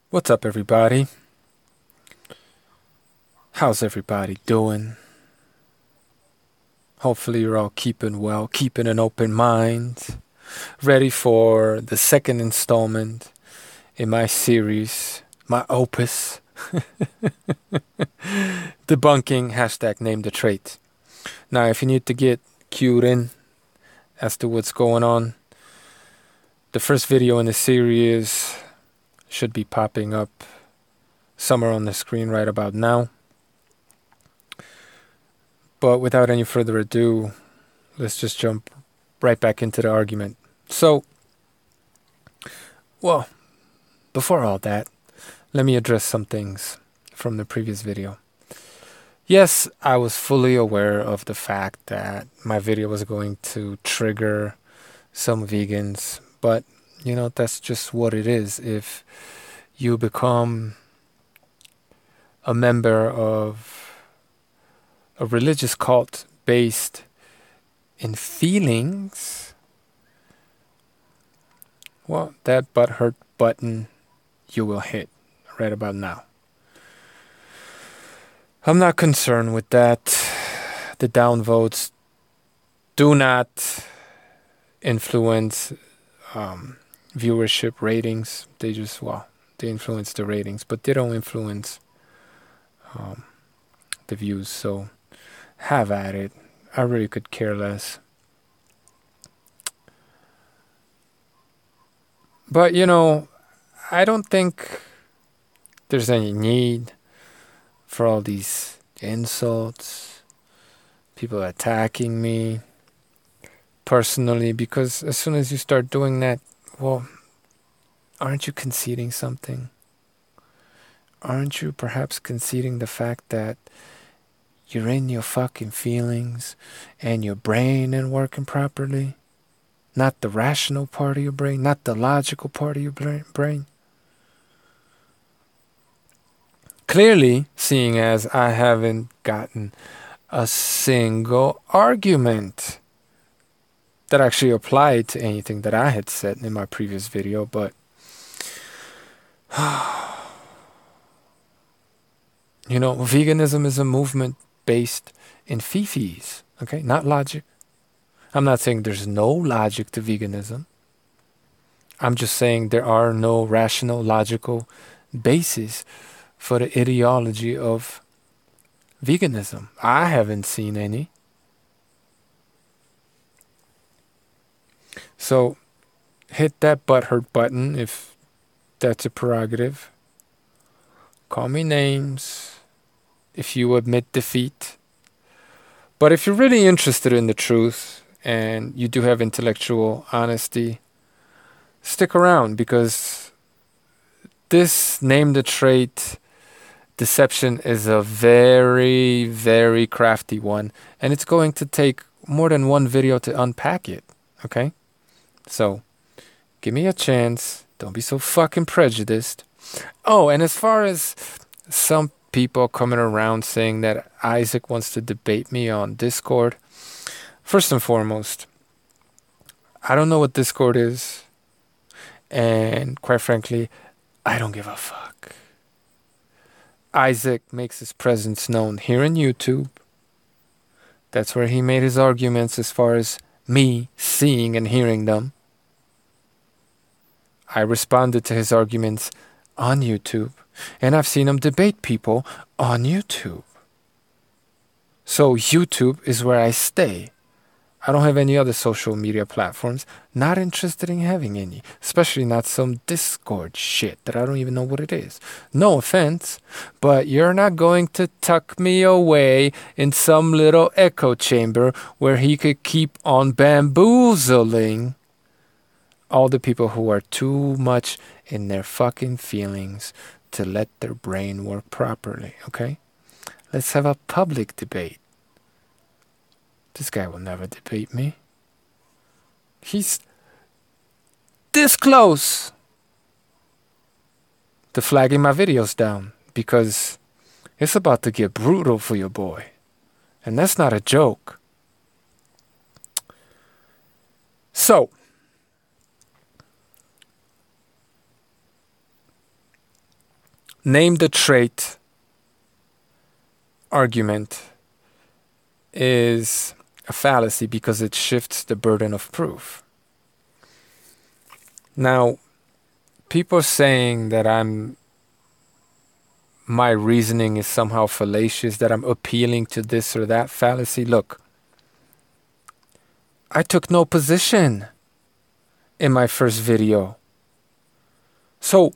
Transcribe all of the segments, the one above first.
What's up, everybody? How's everybody doing? Hopefully, you're all keeping well, keeping an open mind, ready for the second installment in my series, my opus, debunking hashtag name the trait. Now, if you need to get cued in as to what's going on, the first video in the series should be popping up somewhere on the screen right about now. But without any further ado, let's just jump right back into the argument. So, well, before all that, let me address some things from the previous video. Yes, I was fully aware of the fact that my video was going to trigger some vegans, but that's just what it is. If you become a member of a religious cult based in feelings, well, that butthurt button you will hit right about now. I'm not concerned with that. The downvotes do not influence viewership ratings. They influence the ratings, but they don't influence the views. So have at it. I really could care less. But I don't think there's any need for all these insults, people attacking me personally, because as soon as you start doing that, well, aren't you conceding something? Aren't you perhaps conceding the fact that you're in your fucking feelings and your brain ain't working properly? Not the rational part of your brain, not the logical part of your brain. Clearly, seeing as I haven't gotten a single argument that actually applied to anything that I had said in my previous video, but veganism is a movement based in fifis, okay, not logic. I'm not saying there's no logic to veganism. I'm just saying there are no rational, logical basis for the ideology of veganism. I haven't seen any. So hit that butthurt button if that's a prerogative. Call me names if you admit defeat. But if you're really interested in the truth and you do have intellectual honesty, stick around, because this name the trait deception is a very, very crafty one, and it's going to take more than one video to unpack it, okay? So, give me a chance. Don't be so fucking prejudiced. Oh, and as far as some people coming around saying that Isaac wants to debate me on Discord, first and foremost, I don't know what Discord is, and quite frankly, I don't give a fuck. Isaac makes his presence known here on YouTube. That's where he made his arguments as far as me seeing and hearing them. I responded to his arguments on YouTube, and I've seen him debate people on YouTube. So YouTube is where I stay. I don't have any other social media platforms. Not interested in having any. Especially not some Discord shit that I don't even know what it is. No offense, but you're not going to tuck me away in some little echo chamber where he could keep on bamboozling all the people who are too much in their fucking feelings to let their brain work properly, okay? Let's have a public debate. This guy will never debate me. He's this close to flagging my videos down, because it's about to get brutal for your boy. And that's not a joke. So, name the trait argument is a fallacy because it shifts the burden of proof. Now, people saying that my reasoning is somehow fallacious, that I'm appealing to this or that fallacy. Look, I took no position in my first video. So,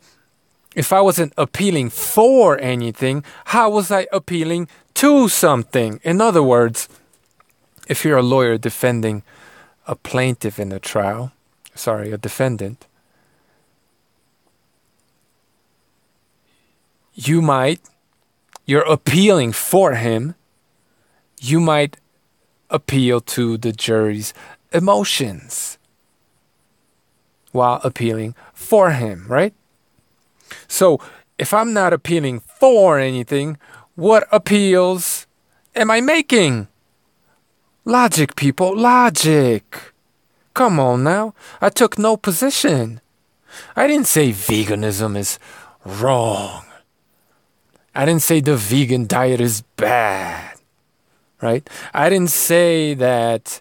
if I wasn't appealing for anything, how was I appealing to something? In other words, if you're a lawyer defending a plaintiff in a trial, a defendant, you're appealing for him, you might appeal to the jury's emotions while appealing for him, right? So, if I'm not appealing for anything, what appeals am I making? Logic, people, logic. Come on now. I took no position. I didn't say veganism is wrong. I didn't say the vegan diet is bad, right? I didn't say that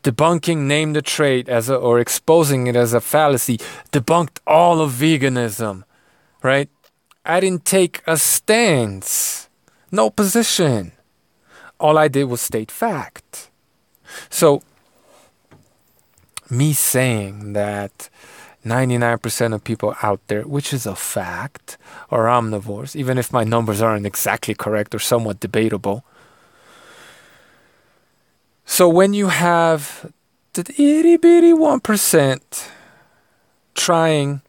debunking name the trait or exposing it as a fallacy debunked all of veganism, right? I didn't take a stance. No position. All I did was state fact. So, me saying that 99% of people out there, which is a fact, are omnivores, even if my numbers aren't exactly correct or somewhat debatable. So when you have the itty bitty 1% trying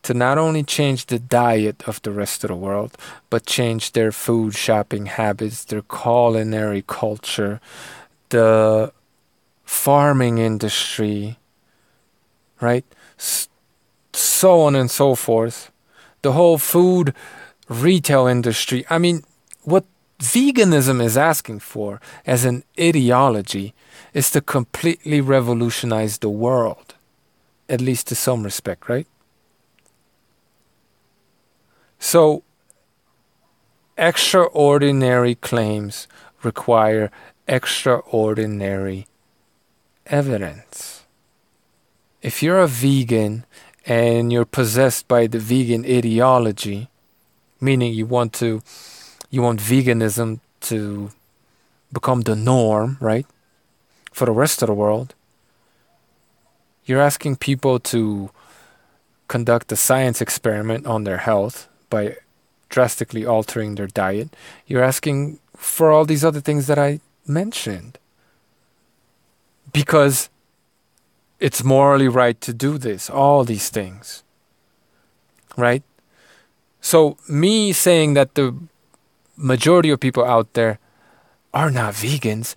to not only change the diet of the rest of the world, but change their food shopping habits, their culinary culture, the farming industry, right? So on and so forth. The whole food retail industry. I mean, what veganism is asking for as an ideology is to completely revolutionize the world, at least to some respect, right? So, extraordinary claims require extraordinary evidence. If you're a vegan and you're possessed by the vegan ideology, meaning you want veganism to become the norm, right, for the rest of the world, you're asking people to conduct a science experiment on their health by drastically altering their diet. You're asking for all these other things that I mentioned because it's morally right to do this, all these things, right? So me saying that the majority of people out there are not vegans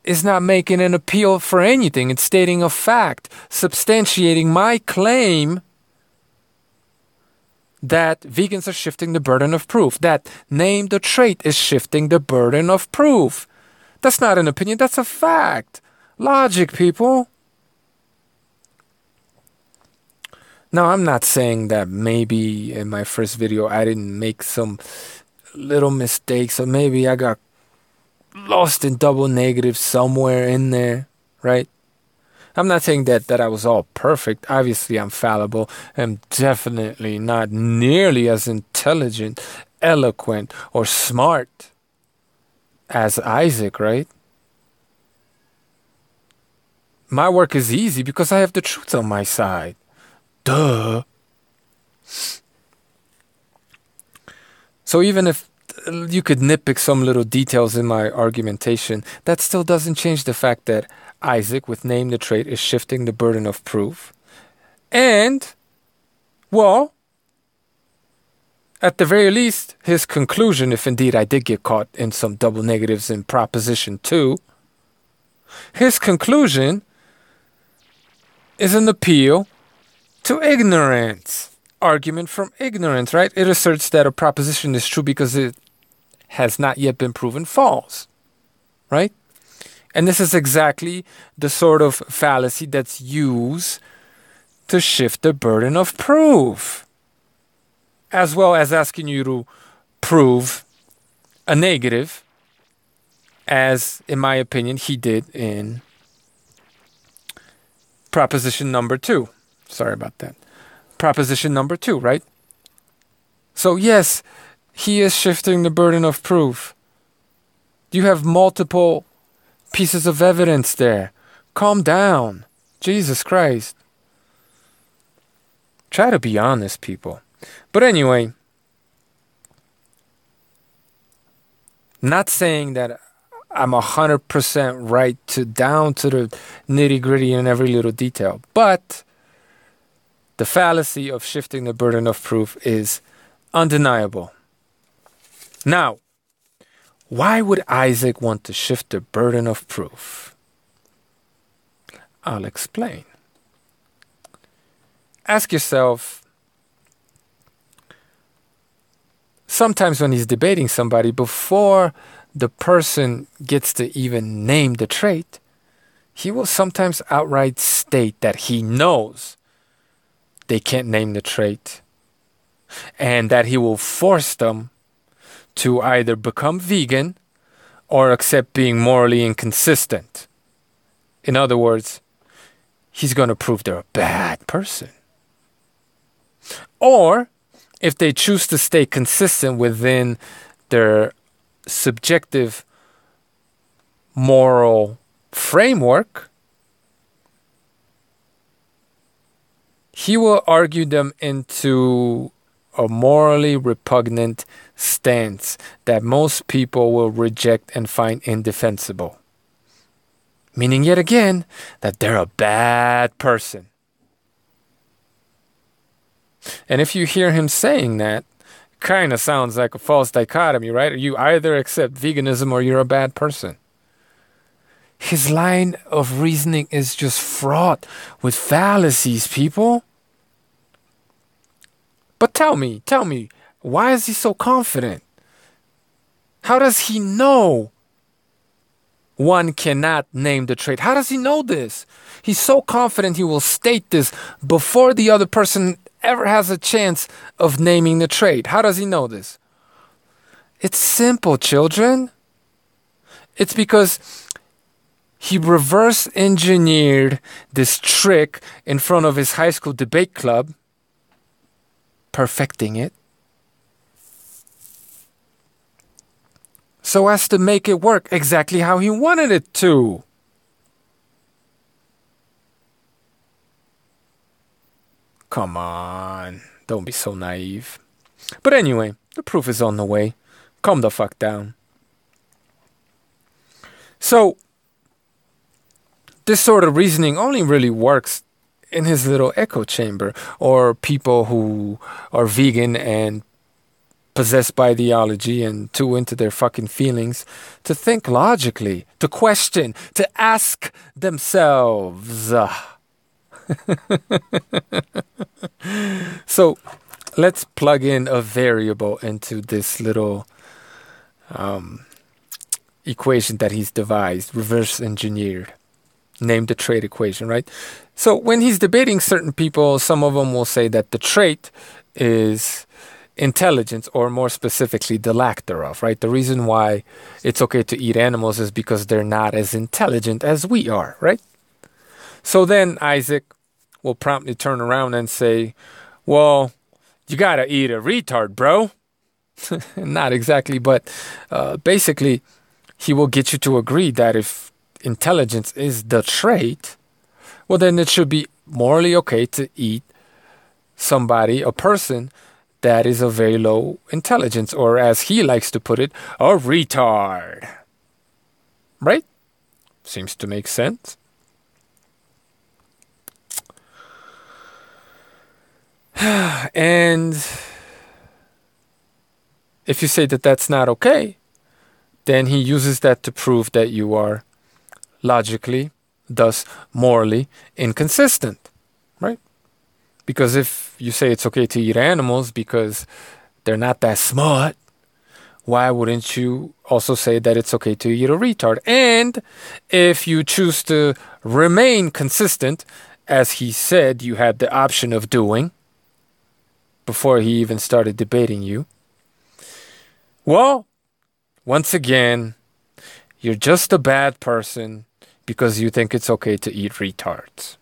is not making an appeal for anything. It's stating a fact, substantiating my claim that vegans are shifting the burden of proof, that name the trait is shifting the burden of proof. That's not an opinion, that's a fact. Logic, people. Now, I'm not saying that maybe in my first video I didn't make some little mistakes, or maybe I got lost in double negatives somewhere in there, right? I'm not saying that I was all perfect. Obviously, I'm fallible. I'm definitely not nearly as intelligent, eloquent, or smart as Isaac, right? My work is easy because I have the truth on my side. Duh. So even if you could nitpick some little details in my argumentation, that still doesn't change the fact that Isaac, with name the trait, is shifting the burden of proof. And, well, at the very least, his conclusion, if indeed I did get caught in some double negatives in Proposition 2, his conclusion is an appeal to ignorance. Argument from ignorance, right? It asserts that a proposition is true because it has not yet been proven false, right? And this is exactly the sort of fallacy that's used to shift the burden of proof. as well as asking you to prove a negative, as, in my opinion, he did in proposition number 2. Sorry about that. Proposition number 2, right? So yes, he is shifting the burden of proof. You have multiple pieces of evidence there. Calm down. Jesus Christ. Try to be honest, people. But anyway, not saying that I'm 100% right to down to the nitty gritty in every little detail, but the fallacy of shifting the burden of proof is undeniable. Now, why would Isaac want to shift the burden of proof? I'll explain. Ask yourself, sometimes when he's debating somebody, before the person gets to even name the trait, he will sometimes outright state that he knows they can't name the trait, and that he will force them to either become vegan or accept being morally inconsistent. In other words, he's going to prove they're a bad person. Or, if they choose to stay consistent within their subjective moral framework, he will argue them into a morally repugnant stance that most people will reject and find indefensible. Meaning, yet again, that they're a bad person. And if you hear him saying that, kind of sounds like a false dichotomy, right? You either accept veganism or you're a bad person. His line of reasoning is just fraught with fallacies, people. But tell me, why is he so confident? How does he know one cannot name the trait? How does he know this? He's so confident he will state this before the other person ever has a chance of naming the trait. How does he know this? It's simple, children. It's because he reverse engineered this trick in front of his high school debate club, perfecting it, so as to make it work exactly how he wanted it to. Come on, don't be so naive. But anyway, the proof is on the way. Calm the fuck down. So, this sort of reasoning only really works in his little echo chamber, or people who are vegan and possessed by ideology and too into their fucking feelings to think logically, to question, to ask themselves. So let's plug in a variable into this little equation that he's devised, reverse engineered, named the trait equation, right? So when he's debating certain people, some of them will say that the trait is intelligence, or more specifically, the lack thereof, right? The reason why it's okay to eat animals is because they're not as intelligent as we are, right? So then Isaac will promptly turn around and say, well, you gotta eat a retard, bro. Not exactly, but basically, he will get you to agree that if intelligence is the trait, well, then it should be morally okay to eat somebody, a person, that is of very low intelligence, or as he likes to put it, a retard. Right? Seems to make sense. And if you say that that's not okay, then he uses that to prove that you are logically, thus morally, inconsistent. Right? Because if you say it's okay to eat animals because they're not that smart, why wouldn't you also say that it's okay to eat a retard? And if you choose to remain consistent, as he said you had the option of doing before he even started debating you. Well, once again, you're just a bad person because you think it's okay to eat retards.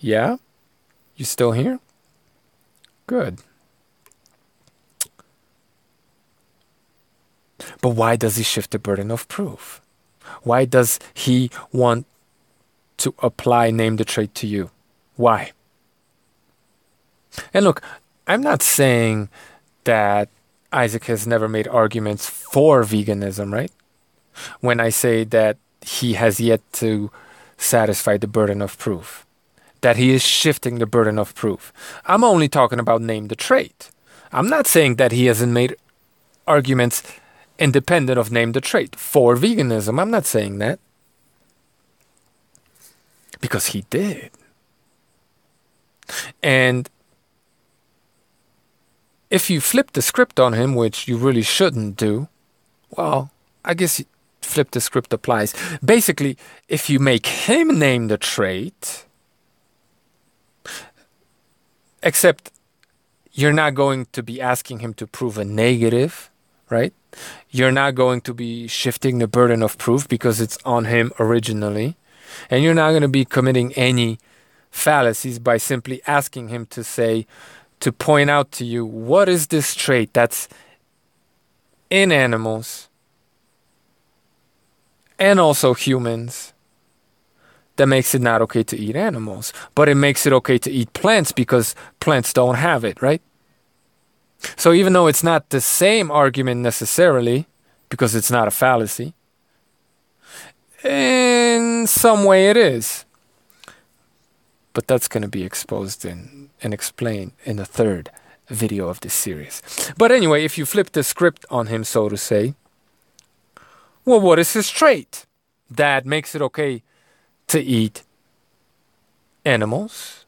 Yeah? You still here? Good. But why does he shift the burden of proof? Why does he want to apply name the trait to you? Why? And look, I'm not saying that Isaac has never made arguments for veganism, right? When I say that he has yet to satisfy the burden of proof, that he is shifting the burden of proof. I'm only talking about name the trait. I'm not saying that he hasn't made arguments independent of name the trait for veganism. I'm not saying that. Because he did. And if you flip the script on him, which you really shouldn't do, well, I guess flip the script applies. Basically, if you make him name the trait, except you're not going to be asking him to prove a negative, right? You're not going to be shifting the burden of proof because it's on him originally. And you're not going to be committing any fallacies by simply asking him to point out to you, what is this trait that's in animals and also humans that makes it not okay to eat animals, but it makes it okay to eat plants because plants don't have it, right? So even though it's not the same argument necessarily, because it's not a fallacy, in some way it is. But that's going to be exposed and explained in the third video of this series. But anyway, if you flip the script on him, so to say, well, what is his trait that makes it okay to eat animals?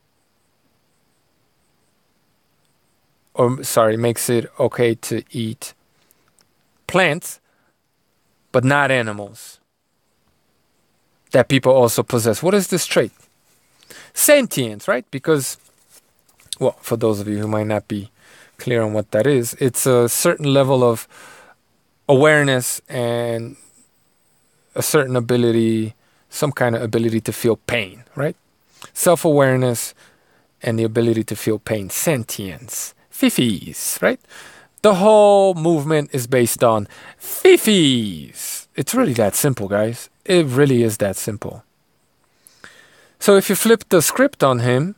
Or, sorry, makes it okay to eat plants, but not animals that people also possess. What is this trait? Sentience, right? Because, well, for those of you who might not be clear on what that is, it's a certain level of awareness and a certain ability, some kind of ability to feel pain, right? Self-awareness and the ability to feel pain. Sentience. Fifis, right? The whole movement is based on fifis. It's really that simple, guys. It really is that simple. So if you flip the script on him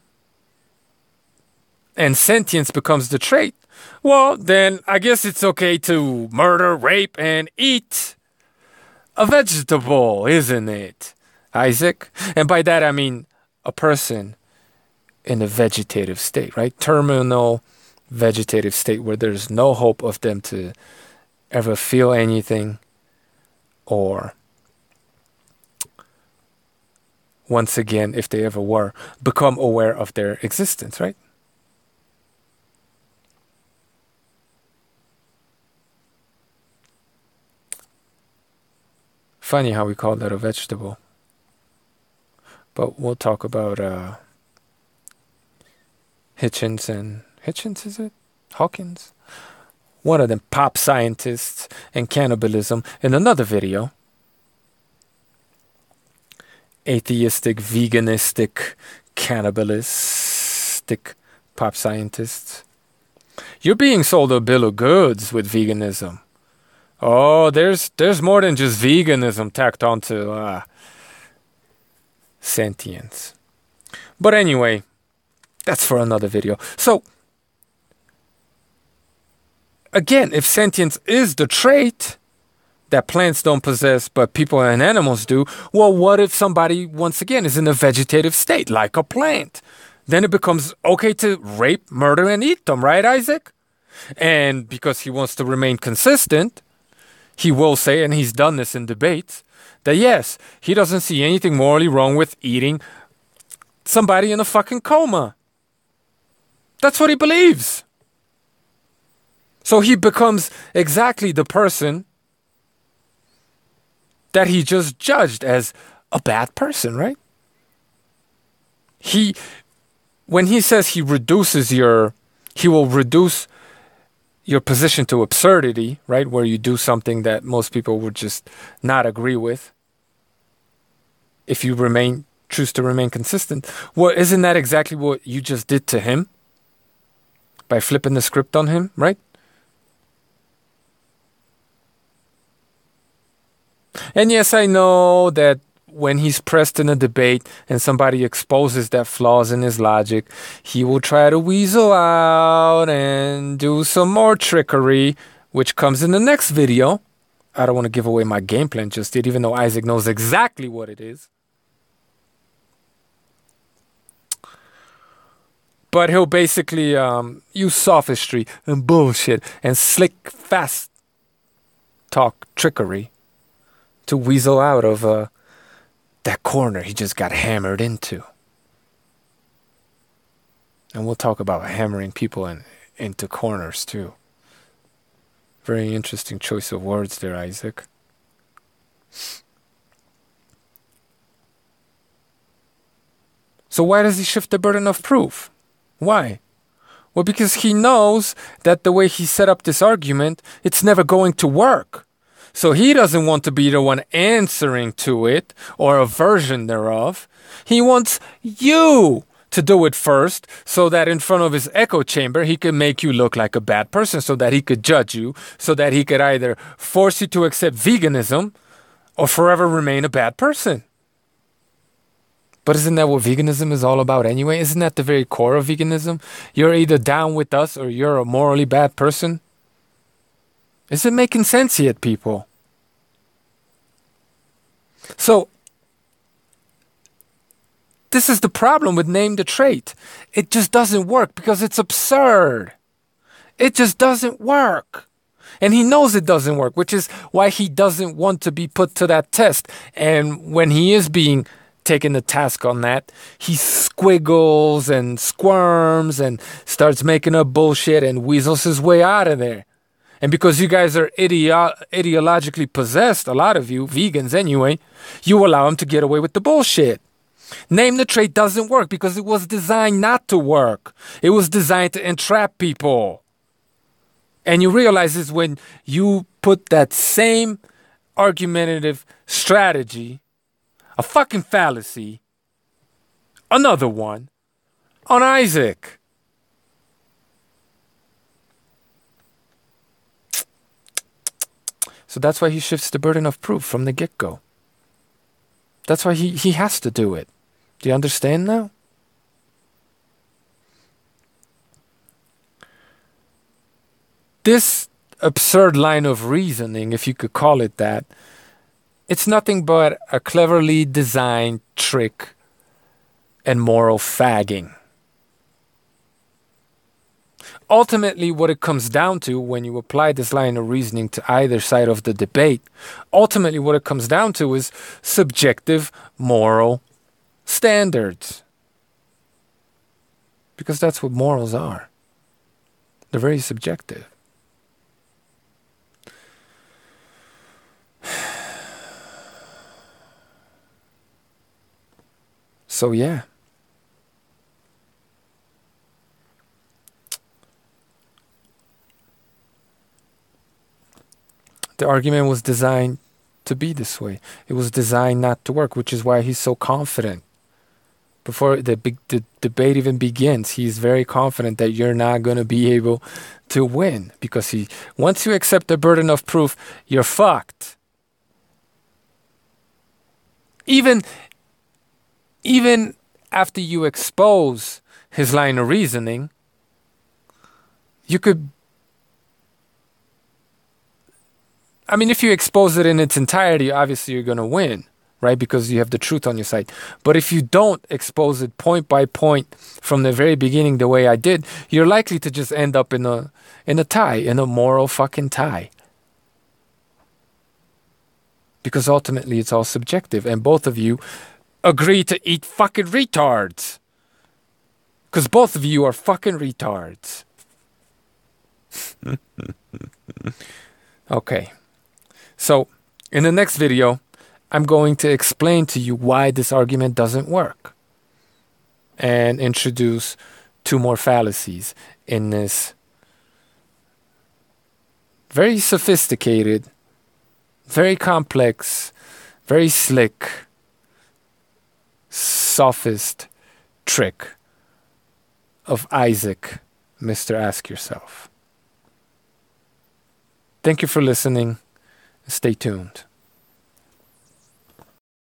and sentience becomes the trait, well, then I guess it's okay to murder, rape, and eat a vegetable, isn't it, Isaac? And by that I mean a person in a vegetative state, right? Terminal vegetative state where there's no hope of them to ever feel anything or, once again, if they ever were, become aware of their existence, right? Funny how we call that a vegetable. But we'll talk about Hitchens, is it? Hawkins? One of them pop scientists and cannibalism in another video. Atheistic, veganistic, cannibalistic pop scientists. You're being sold a bill of goods with veganism. Oh, there's more than just veganism tacked onto sentience. But anyway, that's for another video. So, again, if sentience is the trait that plants don't possess, but people and animals do, well, what if somebody, once again, is in a vegetative state, like a plant? Then it becomes okay to rape, murder, and eat them, right, Isaac? And because he wants to remain consistent, he will say, and he's done this in debates, that yes, he doesn't see anything morally wrong with eating somebody in a fucking coma. That's what he believes. So he becomes exactly the person that he just judged as a bad person, right? when he says he will reduce your position to absurdity, right? Where you do something that most people would just not agree with. If you choose to remain consistent. Well, isn't that exactly what you just did to him? By flipping the script on him, right? And yes, I know that when he's pressed in a debate and somebody exposes that flaws in his logic, he will try to weasel out and do some more trickery, which comes in the next video. I don't want to give away my game plan just yet, even though Isaac knows exactly what it is. But he'll basically use sophistry and bullshit and slick, fast talk trickery to weasel out of that corner he just got hammered into. And we'll talk about hammering people into corners too. Very interesting choice of words there, Isaac. So why does he shift the burden of proof? Why? Well, because he knows that the way he set up this argument, it's never going to work. So he doesn't want to be the one answering to it or a version thereof. He wants you to do it first so that in front of his echo chamber, he can make you look like a bad person so that he could judge you, so that he could either force you to accept veganism or forever remain a bad person. But isn't that what veganism is all about anyway? Isn't that the very core of veganism? You're either down with us or you're a morally bad person. Is it making sense yet, people? So, this is the problem with Name the Trait. It just doesn't work because it's absurd. It just doesn't work. And he knows it doesn't work, which is why he doesn't want to be put to that test. And when he is being taken to task on that, he squiggles and squirms and starts making up bullshit and weasels his way out of there. And because you guys are ideologically possessed, a lot of you, vegans anyway, you allow him to get away with the bullshit. Name the Trait doesn't work because it was designed not to work. It was designed to entrap people. And you realize this when you put that same argumentative strategy, a fucking fallacy, another one, on Isaac. So that's why he shifts the burden of proof from the get-go. That's why he has to do it. Do you understand now? This absurd line of reasoning, if you could call it that, it's nothing but a cleverly designed trick and moral fagging. Ultimately, what it comes down to when you apply this line of reasoning to either side of the debate, ultimately what it comes down to is subjective moral standards. Because that's what morals are. They're very subjective. So yeah. The argument was designed to be this way. It was designed not to work, which is why he's so confident. Before the debate even begins, he's very confident that you're not going to be able to win. Because once you accept the burden of proof, you're fucked. Even after you expose his line of reasoning, you could... I mean, if you expose it in its entirety, obviously you're going to win, right? Because you have the truth on your side. But if you don't expose it point by point from the very beginning the way I did, you're likely to just end up in a tie, in a moral fucking tie. Because ultimately it's all subjective. And both of you agree to eat fucking retards. Because both of you are fucking retards. Okay. So, in the next video, I'm going to explain to you why this argument doesn't work. and introduce two more fallacies in this very sophisticated, very complex, very slick, sophist trick of Isaac, Mr. Ask Yourself. Thank you for listening. Stay tuned.